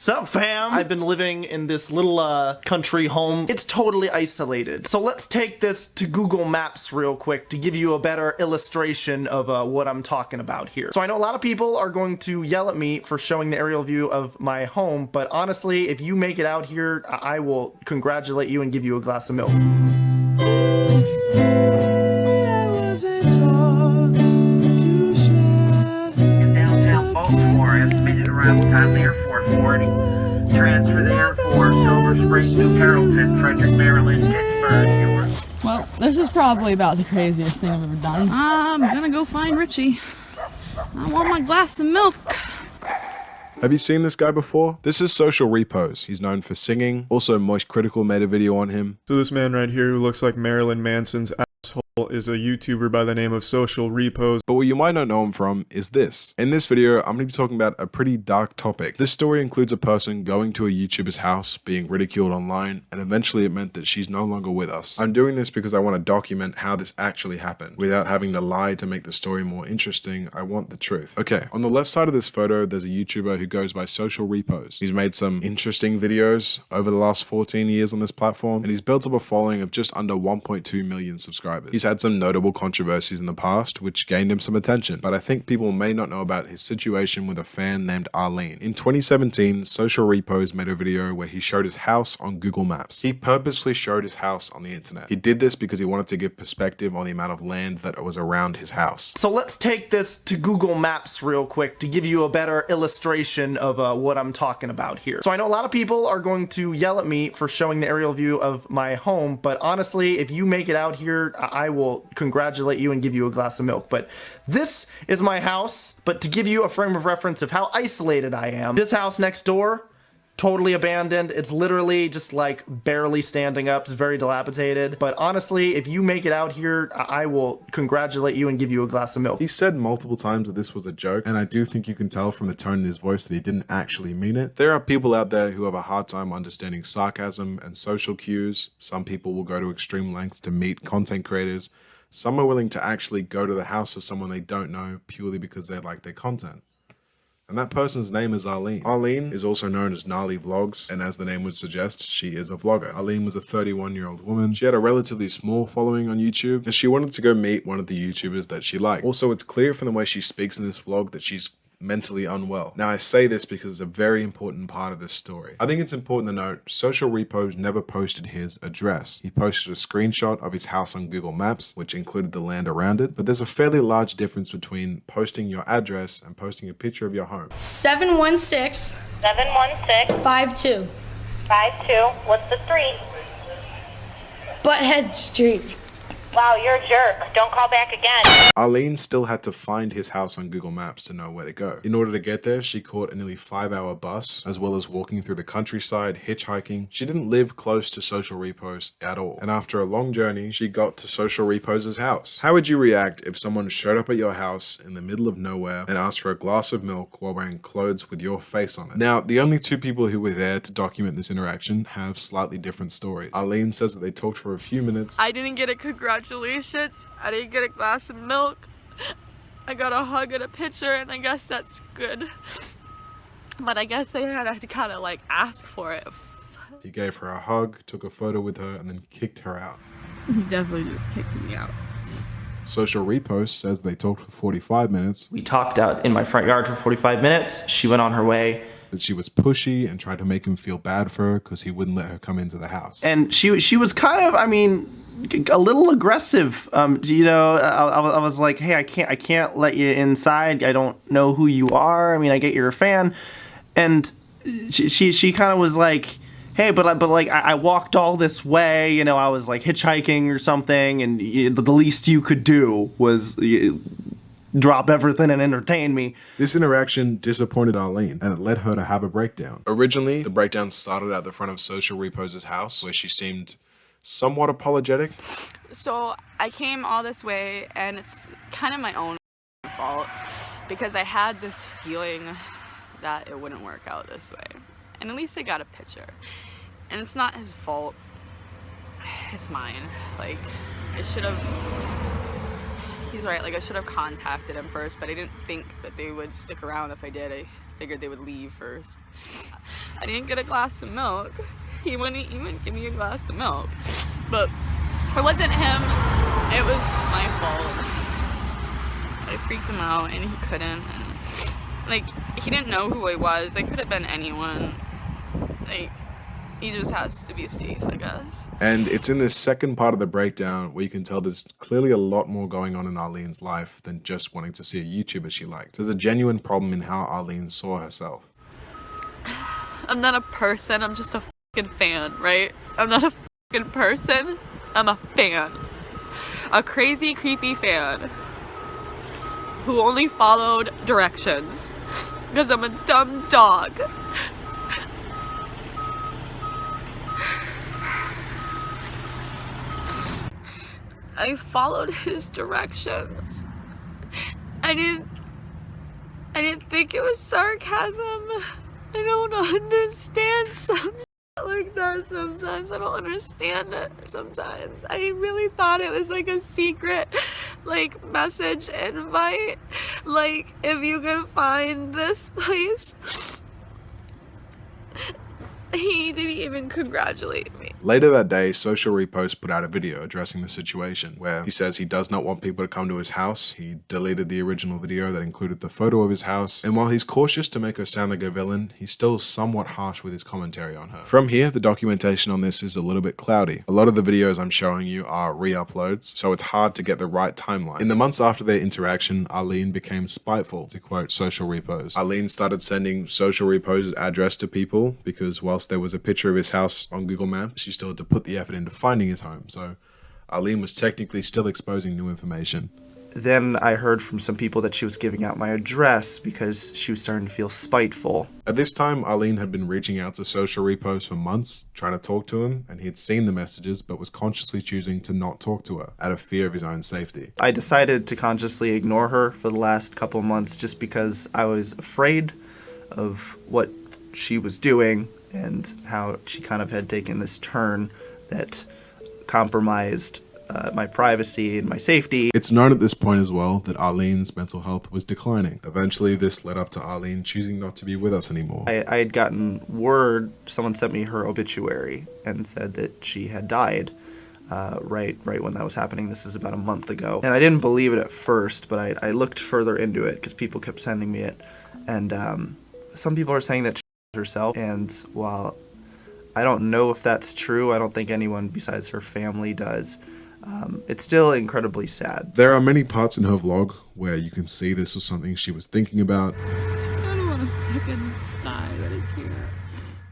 Sup fam? I've been living in this little country home. It's totally isolated. So let's take this to Google Maps real quick to give you a better illustration of what I'm talking about here. So I know a lot of people are going to yell at me for showing the aerial view of my home, but honestly, if you make it out here, I will congratulate you and give you a glass of milk. Baltimore, estimated arrival time of the airport 40. Transfer there for Silver Spring, New Carrollton, Frederick, Maryland, Pittsburgh, yours. Well, this is probably about the craziest thing I've ever done. I'm gonna go find Richie. I want my glass of milk. Have you seen this guy before? This is Social Repose. He's known for singing. Also, Moist Critical made a video on him. So this man right here who looks like Marilyn Manson's asshole is a YouTuber by the name of Social Repose. But what you might not know him from is this. In this video, I'm going to be talking about a pretty dark topic. This story includes a person going to a YouTuber's house, being ridiculed online, and eventually it meant that she's no longer with us. I'm doing this because I want to document how this actually happened. Without having to lie to make the story more interesting, I want the truth. Okay, on the left side of this photo, there's a YouTuber who goes by Social Repose. He's made some interesting videos over the last 14 years on this platform, and he's built up a following of just under 1.2 million subscribers. He's had some notable controversies in the past, which gained him some attention, but I think people may not know about his situation with a fan named Arlene. In 2017, Social Repose made a video where he showed his house on Google Maps. He purposely showed his house on the internet. He did this because he wanted to give perspective on the amount of land that was around his house. So let's take this to Google Maps real quick to give you a better illustration of what I'm talking about here. So I know a lot of people are going to yell at me for showing the aerial view of my home, but honestly, if you make it out here, I will congratulate you and give you a glass of milk. But this is my house, but to give you a frame of reference of how isolated I am, this house next door, totally abandoned. It's literally just like barely standing up. It's very dilapidated. But honestly, if you make it out here, I will congratulate you and give you a glass of milk. He said multiple times that this was a joke, and I do think you can tell from the tone in his voice that he didn't actually mean it. There are people out there who have a hard time understanding sarcasm and social cues. Some people will go to extreme lengths to meet content creators. Some are willing to actually go to the house of someone they don't know purely because they like their content. And that person's name is Arlene. Arlene is also known as Gnarly Vlogs, and as the name would suggest, she is a vlogger. Arlene was a 31-year-old woman. She had a relatively small following on YouTube, and she wanted to go meet one of the YouTubers that she liked. Also, it's clear from the way she speaks in this vlog that she's mentally unwell. Now, I say this because it's a very important part of this story. I think it's important to note, Social Repose never posted his address. He posted a screenshot of his house on Google Maps, which included the land around it, but there's a fairly large difference between posting your address and posting a picture of your home. 716 716 52 52. What's the street? Butthead Street. Wow, you're a jerk. Don't call back again. Arlene still had to find his house on Google Maps to know where to go. In order to get there, she caught a nearly 5-hour bus, as well as walking through the countryside, hitchhiking. She didn't live close to Social Repose at all. And after a long journey, she got to Social Repose's house. How would you react if someone showed up at your house in the middle of nowhere and asked for a glass of milk while wearing clothes with your face on it? Now, the only two people who were there to document this interaction have slightly different stories. Arlene says that they talked for a few minutes. I didn't get a congratulations. I didn't get a glass of milk. I got a hug and a picture, and I guess that's good. But I guess I had to kind of like ask for it. He gave her a hug, took a photo with her, and then kicked her out. He definitely just kicked me out. Social Repose says they talked for 45 minutes. We talked out in my front yard for 45 minutes. She went on her way. That she was pushy and tried to make him feel bad for her because he wouldn't let her come into the house. And she was kind of, I mean, a little aggressive. You know, I was like, hey, I can't let you inside. I don't know who you are. I mean, I get you're a fan. And she kind of was like, hey, but like I walked all this way, you know, I was like hitchhiking or something, and the least you could do was drop everything and entertain me. This interaction disappointed Arlene, and it led her to have a breakdown. Originally, the breakdown started at the front of Social Repose's house, where she seemed somewhat apologetic. So I came all this way, and it's kind of my own fault because I had this feeling that it wouldn't work out this way. And at least I got a picture. And it's not his fault. It's mine. Like, I should have... he's right. Like, I should have contacted him first, but I didn't think that they would stick around if I did. I figured they would leave first. I didn't get a glass of milk. He wouldn't even give me a glass of milk. But it wasn't him. It was my fault. I freaked him out, and he couldn't. And, like, he didn't know who I was. I could have been anyone. Like, he just has to be safe, I guess. And it's in this second part of the breakdown where you can tell there's clearly a lot more going on in Arlene's life than just wanting to see a YouTuber she liked. There's a genuine problem in how Arlene saw herself. I'm not a person, I'm just a fucking fan, right? I'm not a fucking person, I'm a fan. A crazy, creepy fan who only followed directions because I'm a dumb dog. I followed his directions. I didn't think it was sarcasm. I don't understand some shit like that sometimes. I don't understand it sometimes. I really thought it was like a secret, like, message invite. Like, if you can find this place. He didn't even congratulate me. Later that day, Social Repose put out a video addressing the situation where he says he does not want people to come to his house. He deleted the original video that included the photo of his house. And while he's cautious to make her sound like a villain, he's still somewhat harsh with his commentary on her. From here, the documentation on this is a little bit cloudy. A lot of the videos I'm showing you are re-uploads, so it's hard to get the right timeline. In the months after their interaction, Arlene became spiteful, to quote Social Repose. Arlene started sending Social Repose's address to people because whilst there was a picture of his house on Google Maps, she still had to put the effort into finding his home. So Arlene was technically still exposing new information. Then I heard from some people that she was giving out my address because she was starting to feel spiteful. At this time, Arlene had been reaching out to Social Repose for months, trying to talk to him, and he had seen the messages but was consciously choosing to not talk to her out of fear of his own safety. I decided to consciously ignore her for the last couple of months just because I was afraid of what she was doing and how she kind of had taken this turn that compromised my privacy and my safety. It's known at this point as well that Arlene's mental health was declining. Eventually, this led up to Arlene choosing not to be with us anymore. I had gotten word, someone sent me her obituary and said that she had died right when that was happening. This is about a month ago. And I didn't believe it at first, but I looked further into it because people kept sending me it. And some people are saying that she herself, and while I don't know if that's true, I don't think anyone besides her family does. It's still incredibly sad. There are many parts in her vlog where you can see this was something she was thinking about. I don't want to fucking die, but I can't.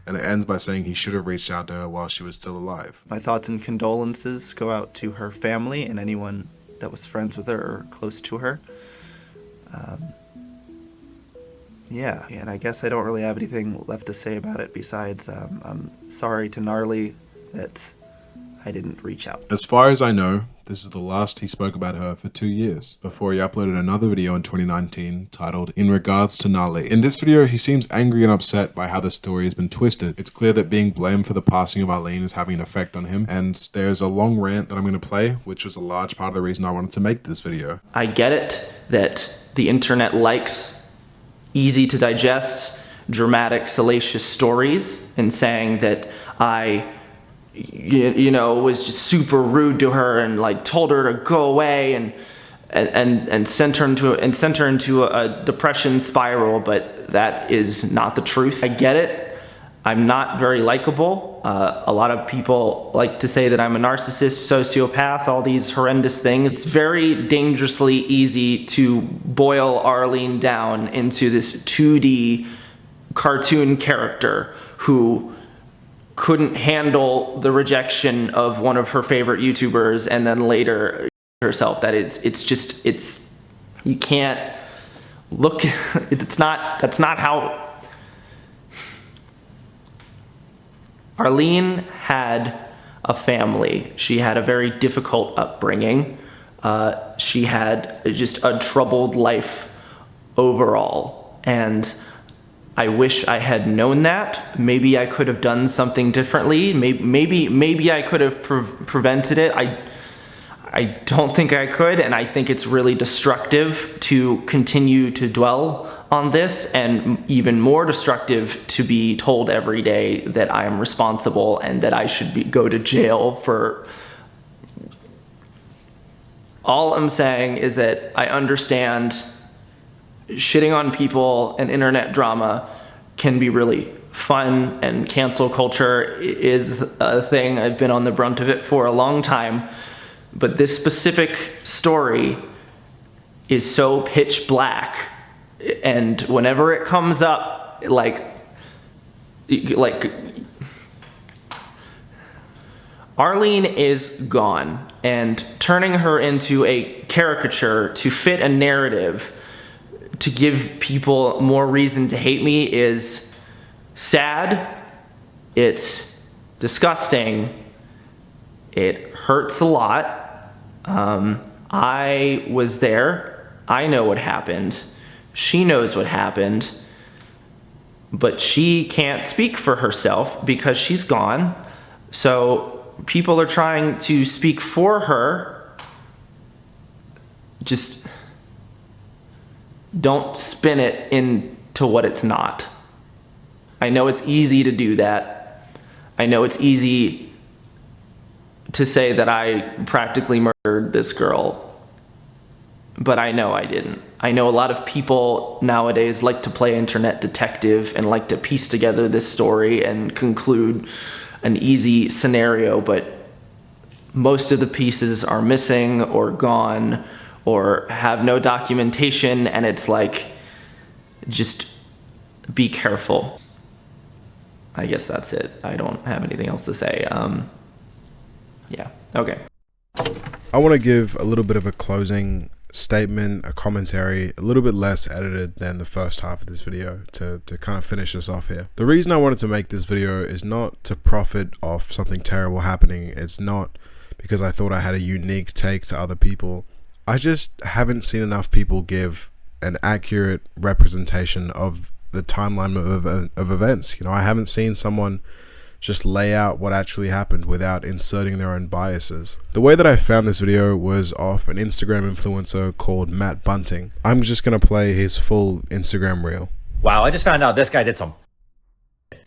And it ends by saying he should have reached out to her while she was still alive. My thoughts and condolences go out to her family and anyone that was friends with her or close to her. Yeah, and I guess I don't really have anything left to say about it besides I'm sorry to Gnarly that I didn't reach out. As far as I know, this is the last he spoke about her for 2 years, before he uploaded another video in 2019 titled In Regards to Gnarly. In this video, he seems angry and upset by how the story has been twisted. It's clear that being blamed for the passing of Arlene is having an effect on him, and there's a long rant that I'm going to play, which was a large part of the reason I wanted to make this video. I get it that the internet likes easy to digest, dramatic, salacious stories, and saying that I, you know, was just super rude to her and like told her to go away and sent her into a depression spiral, but that is not the truth. I get it. I'm not very likable. A lot of people like to say that I'm a narcissist, sociopath, all these horrendous things. It's very dangerously easy to boil Arlene down into this 2D cartoon character who couldn't handle the rejection of one of her favorite YouTubers and then later herself. You can't look, that's not how. Arlene had a family. She had a very difficult upbringing. She had just a troubled life overall. And I wish I had known that. Maybe I could have done something differently. Maybe I could have prevented it. I don't think I could, and I think it's really destructive to continue to dwell on this, and even more destructive to be told every day that I am responsible and that I should go to jail for. All I'm saying is that I understand shitting on people and internet drama can be really fun, and cancel culture is a thing. I've been on the brunt of it for a long time. But this specific story is so pitch black, and whenever it comes up, like Arlene is gone, and turning her into a caricature to fit a narrative to give people more reason to hate me is sad, it's disgusting, it hurts a lot. I was there. I know what happened. She knows what happened. But she can't speak for herself because she's gone. So people are trying to speak for her. Just don't spin it into what it's not. I know it's easy to do that. I know it's easy to say that I practically murdered this girl, but I know I didn't. I know a lot of people nowadays like to play internet detective and like to piece together this story and conclude an easy scenario, but most of the pieces are missing or gone or have no documentation, and it's like, just be careful. I guess that's it. I don't have anything else to say. Yeah, okay. I want to give a little bit of a closing statement, a commentary, a little bit less edited than the first half of this video to kind of finish us off here. The reason I wanted to make this video is not to profit off something terrible happening. It's not because I thought I had a unique take to other people. I just haven't seen enough people give an accurate representation of the timeline of events. You know, I haven't seen someone just lay out what actually happened without inserting their own biases. The way that I found this video was off an Instagram influencer called Matt Bunting. I'm just gonna play his full Instagram reel. Wow, I just found out this guy did some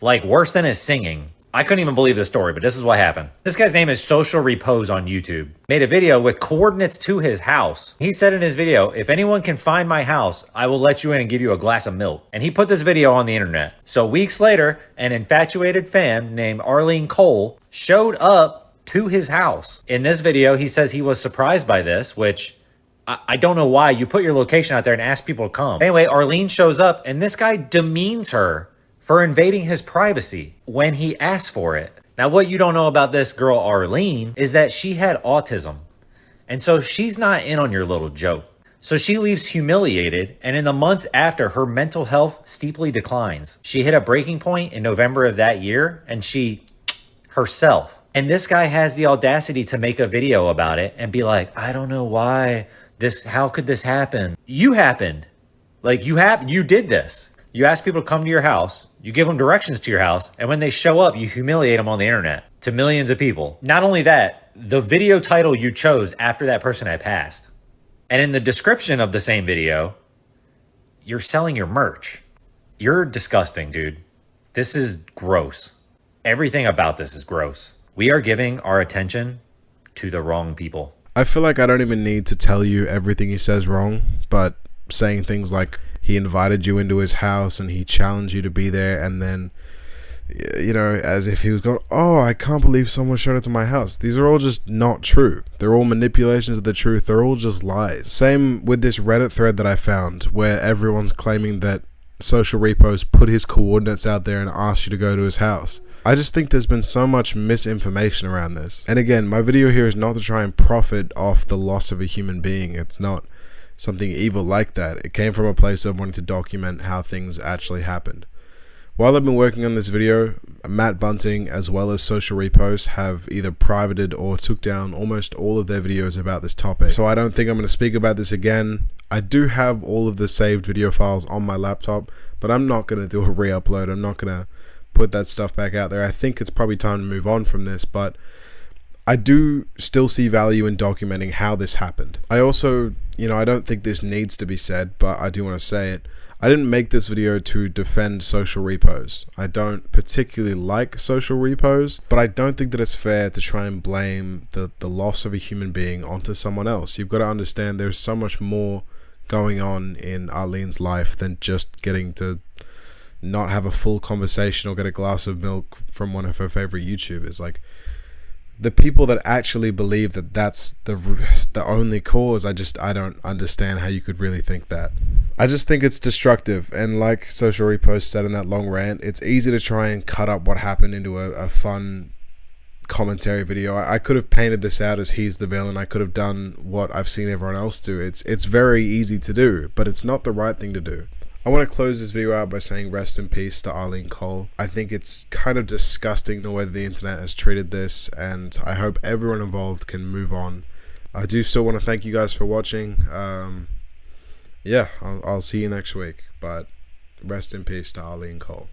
like worse than his singing. I couldn't even believe this story, but this is what happened. This guy's name is Social Repose on YouTube. Made a video with coordinates to his house. He said in his video, if anyone can find my house, I will let you in and give you a glass of milk. And he put this video on the internet. So weeks later, an infatuated fan named Arlene Cole showed up to his house. In this video, he says he was surprised by this, which I don't know why you put your location out there and ask people to come. Anyway, Arlene shows up and this guy demeans her for invading his privacy when he asked for it. Now, what you don't know about this girl, Arlene, is that she had autism. And so she's not in on your little joke. So she leaves humiliated, and in the months after, her mental health steeply declines. She hit a breaking point in November of that year, and she herself. And this guy has the audacity to make a video about it and be like, I don't know why how could this happen? You happened. Like you did this. You ask people to come to your house. You give them directions to your house, and when they show up, you humiliate them on the internet to millions of people. Not only that, the video title you chose after that person had passed. And in the description of the same video, you're selling your merch. You're disgusting, dude. This is gross. Everything about this is gross. We are giving our attention to the wrong people. I feel like I don't even need to tell you everything he says wrong, but saying things like he invited you into his house and he challenged you to be there, and then, you know, as if he was going, oh, I can't believe someone showed up to my house. These are all just not true. They're all manipulations of the truth. They're all just lies. Same with this Reddit thread that I found where everyone's claiming that Social Repose put his coordinates out there and asked you to go to his house. I just think there's been so much misinformation around this. And again, my video here is not to try and profit off the loss of a human being. It's not something evil like that. It came from a place of wanting to document how things actually happened. While I've been working on this video, Matt Bunting as well as Social Repose have either privated or took down almost all of their videos about this topic. So I don't think I'm going to speak about this again. I do have all of the saved video files on my laptop, but I'm not going to do a re-upload. I'm not going to put that stuff back out there. I think it's probably time to move on from this, but I do still see value in documenting how this happened. I also, I don't think this needs to be said, but I do want to say it. I didn't make this video to defend Social Repose. I don't particularly like Social Repose, but I don't think that it's fair to try and blame the loss of a human being onto someone else. You've got to understand there's so much more going on in Arlene's life than just getting to not have a full conversation or get a glass of milk from one of her favorite YouTubers. Like, the people that actually believe that that's the only cause, I don't understand how you could really think that. I just think it's destructive, and like Social Repose said in that long rant, it's easy to try and cut up what happened into a fun commentary video. I could have painted this out as he's the villain. I could have done what I've seen everyone else do. It's very easy to do, but it's not the right thing to do. I want to close this video out by saying rest in peace to Arlene Cole. I think it's kind of disgusting the way that the internet has treated this, and I hope everyone involved can move on. I do still want to thank you guys for watching. Yeah, I'll see you next week, but rest in peace to Arlene Cole.